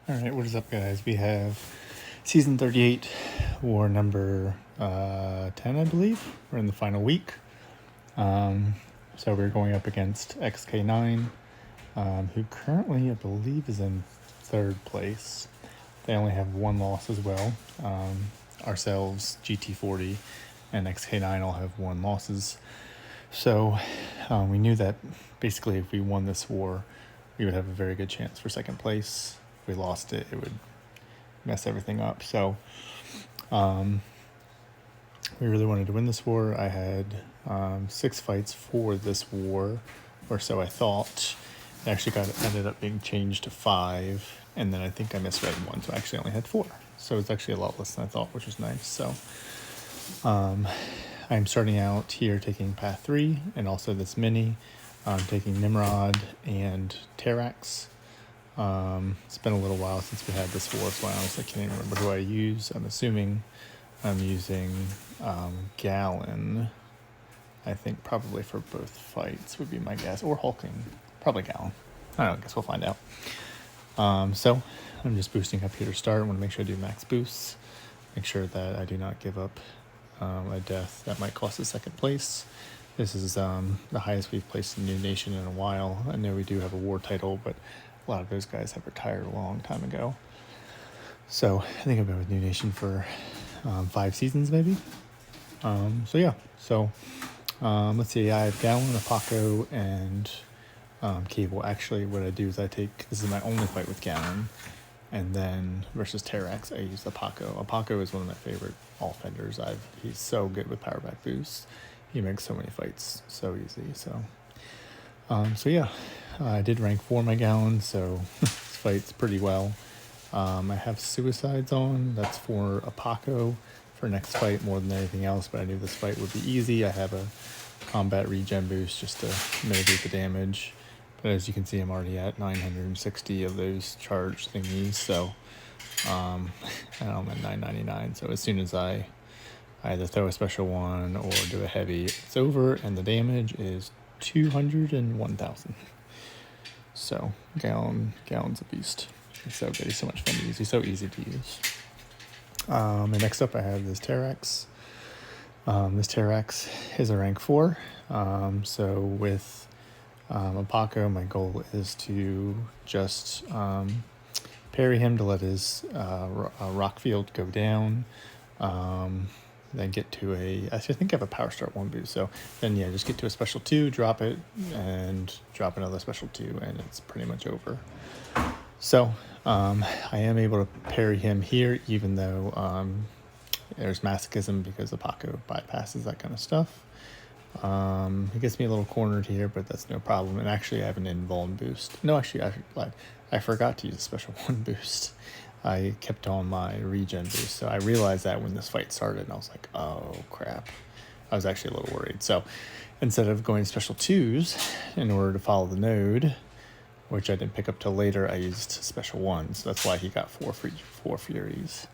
Alright, what is up guys? We have season 38, war number 10 I believe. We're in the final week. So we're going up against XK9, who currently I believe is in 3rd place. They only have one loss as well. Ourselves, GT40, and XK9 all have 1 losses. So we knew that basically if we won this war, we would have a very good chance for 2nd place. If we lost it, it would mess everything up. So we really wanted to win this war. I had 6 fights for this war, or so I thought. It actually ended up being changed to 5, and then I think I misread 1, so I actually only had 4. So it's actually a lot less than I thought, which was nice. So I'm starting out here taking Path 3, and also this mini. I'm taking Nimrod and Terax. It's been a little while since we had this war, so I honestly can't even remember who I use. I'm assuming I'm using Gallon. I think probably for both fights would be my guess, or Hulking. Probably Gallon. I don't know, I guess we'll find out. So I'm just boosting up here to start. I want to make sure I do max boosts. Make sure that I do not give up a death that might cost us 2nd place. This is the highest we've placed in New Nation in a while. I know we do have a war title, but a lot of those guys have retired a long time ago. So I think I've been with New Nation for 5 seasons maybe. So yeah, so let's see, I have Gallon, Apaco, and Cable. Actually, what I do is this is my only fight with Gallon, and then versus Terax, I use Apaco. Apaco is one of my favorite all-fenders. He's so good with power back boosts. He makes so many fights so easy. So yeah, I did rank 4 my Gallon, so this fight's pretty well. I have Suicides on. That's for Apaco for next fight more than anything else, but I knew this fight would be easy. I have a combat regen boost just to mitigate the damage. But as you can see, I'm already at 960 of those charge thingies, so and I'm at 999. So as soon as I either throw a special one or do a heavy, it's over, and the damage is 201,000. So Gallon's a beast. He's so good. He's so much fun to use. He's so easy to use. And next up, I have this Terax. This Terax is a rank 4. So with Apaco, my goal is to just parry him to let his rock field go down. Then get to I think I have a power start 1 boost. So then yeah, just get to a special 2, drop it, and drop another special 2, and it's pretty much over. So I am able to parry him here, even though there's masochism because Apaco bypasses that kind of stuff. He gets me a little cornered here, but that's no problem. And actually, I have an invuln boost. No, actually, I forgot to use a special 1 boost. I kept on my regen boost, so I realized that when this fight started, and I was like, oh crap. I was actually a little worried. So instead of going special 2s in order to follow the node, which I didn't pick up till later, I used special 1s. So that's why he got 4 Furies.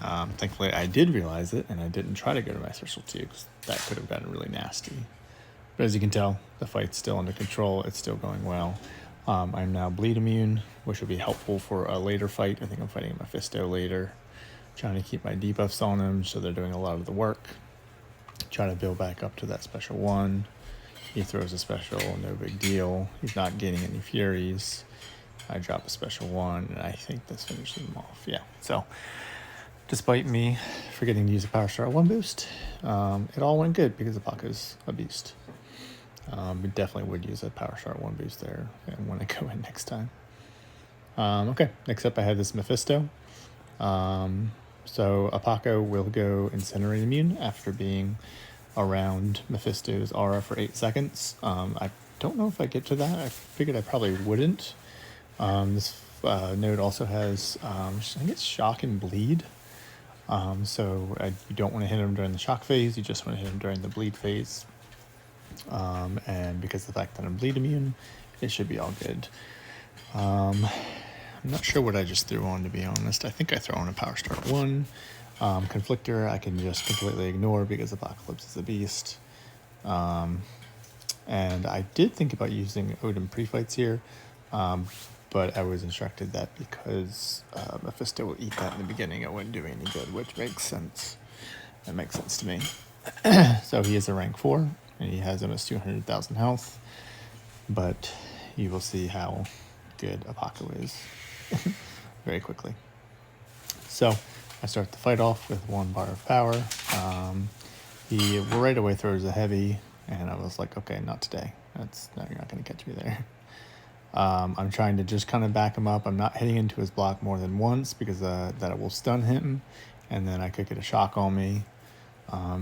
Thankfully, I did realize it, and I didn't try to go to my special 2, because that could have gotten really nasty. But as you can tell, the fight's still under control. It's still going well. I'm now bleed immune, which will be helpful for a later fight. I think I'm fighting Mephisto later. Trying to keep my debuffs on him, so they're doing a lot of the work. Try to build back up to that special 1. He throws a special, no big deal. He's not getting any Furies. I drop a special 1, and I think this finishes him off. Yeah, so despite me forgetting to use a power start 1 boost, it all went good because Apaco's a beast. We definitely would use a power start 1 boost there and when I go in next time. Okay, next up I have this Mephisto. So Apaco will go Incinerate immune after being around Mephisto's aura for 8 seconds. I don't know if I get to that. I figured I probably wouldn't. This node also has, I think it's Shock and Bleed. So you don't want to hit him during the shock phase, you just want to hit him during the bleed phase. And because of the fact that I'm bleed immune, it should be all good. I'm not sure what I just threw on, to be honest. I think I throw on a power start 1. Conflictor I can just completely ignore because Apocalypse is a beast. And I did think about using Odin pre-fights here. but I was instructed that because Mephisto will eat that in the beginning, it wouldn't do any good, which makes sense. That makes sense to me. So he is a rank 4, and he has almost 200,000 health, but you will see how good Apoco is very quickly. So I start the fight off with 1 bar of power. He right away throws a heavy, and I was like, okay, not today. No, you're not going to catch me there. I'm trying to just kind of back him up. I'm not hitting into his block more than once because that it will stun him, and then I could get a shock on me.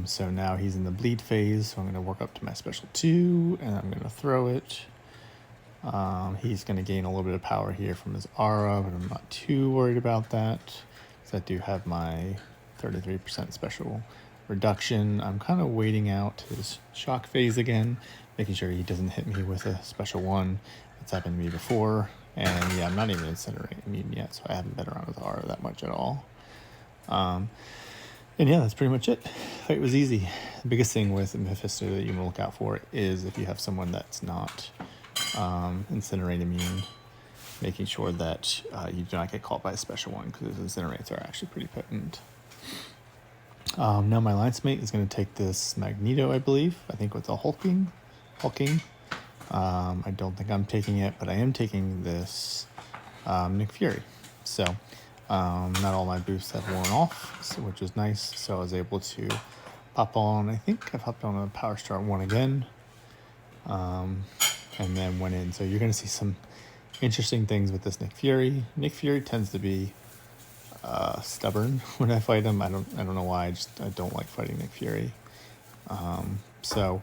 So now he's in the bleed phase, so I'm going to work up to my special 2, and I'm going to throw it. He's going to gain a little bit of power here from his aura, but I'm not too worried about that, because I do have my 33% special reduction. I'm kind of waiting out his shock phase again, making sure he doesn't hit me with a special 1. It's happened to me before, and yeah, I'm not even incinerate immune yet, so I haven't been around with aura that much at all. And yeah, that's pretty much it. Fight was easy. The biggest thing with Mephisto that you want to look out for is if you have someone that's not incinerate immune, making sure that you do not get caught by a special 1, because incinerates are actually pretty potent. Now my alliance mate is going to take this Magneto, I believe. I think with the hulking. I don't think I'm taking it, but I am taking this Nick Fury. So not all my boosts have worn off, which is nice. So I was able to pop on, I think I popped on a Power Start 1 again, and then went in. So you're going to see some interesting things with this Nick Fury. Nick Fury tends to be stubborn when I fight him. I don't know why. I don't like fighting Nick Fury. So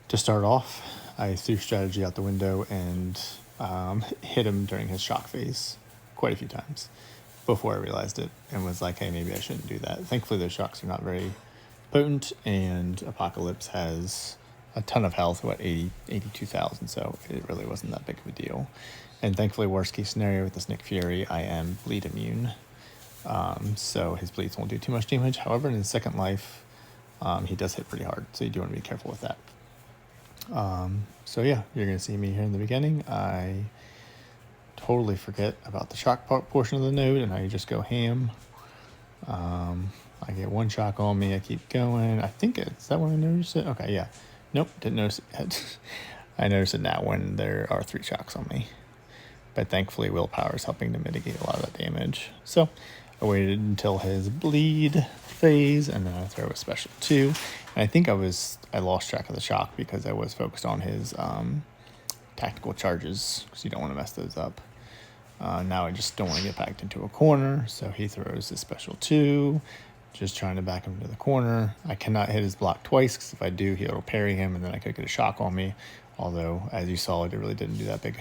to start off, I threw strategy out the window and hit him during his shock phase quite a few times before I realized it, and was like, hey, maybe I shouldn't do that. Thankfully, those shocks are not very potent, and Apocalypse has a ton of health, about 82,000, so it really wasn't that big of a deal. And thankfully, worst case scenario with this Nick Fury, I am bleed immune, so his bleeds won't do too much damage. However, in his second life, he does hit pretty hard, so you do want to be careful with that. So yeah, you're going to see me here in the beginning. I totally forget about the shock portion of the node, and I just go ham. I get 1 shock on me. I keep going. I think is that when I noticed it? Okay, yeah. Nope, didn't notice it yet. I notice it now when there are 3 shocks on me. But thankfully, willpower is helping to mitigate a lot of that damage. So I waited until his bleed phase, and then I throw a special 2. And I think I lost track of the shock because I was focused on his tactical charges, because you don't want to mess those up. Now I just don't want to get backed into a corner, so he throws his special 2, just trying to back him into the corner. I cannot hit his block twice, because if I do, he'll parry him, and then I could get a shock on me. Although, as you saw, it really didn't do that big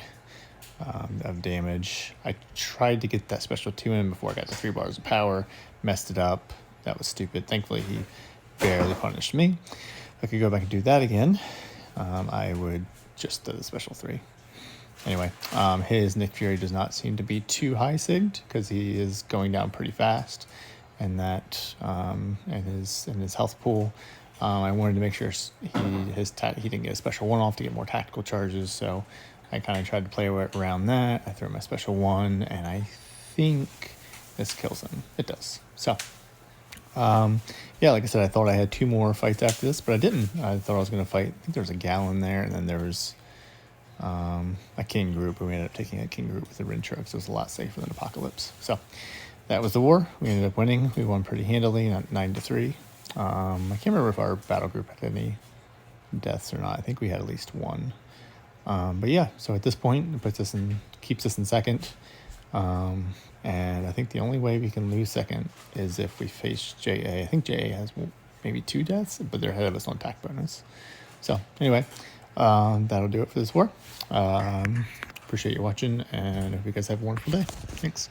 of damage. I tried to get that special 2 in before I got the 3 bars of power, messed it up. That was stupid. Thankfully, he barely punished me. If I could go back and do that again, I would just do the special 3. Anyway, his Nick Fury does not seem to be too high sigged, because he is going down pretty fast, and that in his health pool. I wanted to make sure he didn't get a special 1 off to get more tactical charges, so I kind of tried to play around that. I threw my special 1, and I think this kills him. It does. So, yeah, like I said, I thought I had 2 more fights after this, but I didn't. I thought I was going to fight, I think there was a Gallon there, and then there was a King group, but we ended up taking a King group with the Rincho, because it was a lot safer than Apocalypse. So that was the war. We ended up winning. We won pretty handily, 9-3. I can't remember if our battle group had any deaths or not. I think we had at least 1. But yeah, so at this point, it keeps us in second. And I think the only way we can lose second is if we face JA. I think JA has maybe 2 deaths, but they're ahead of us on attack bonus. So anyway, that'll do it for this war. Appreciate you watching, and I hope you guys have a wonderful day. Thanks.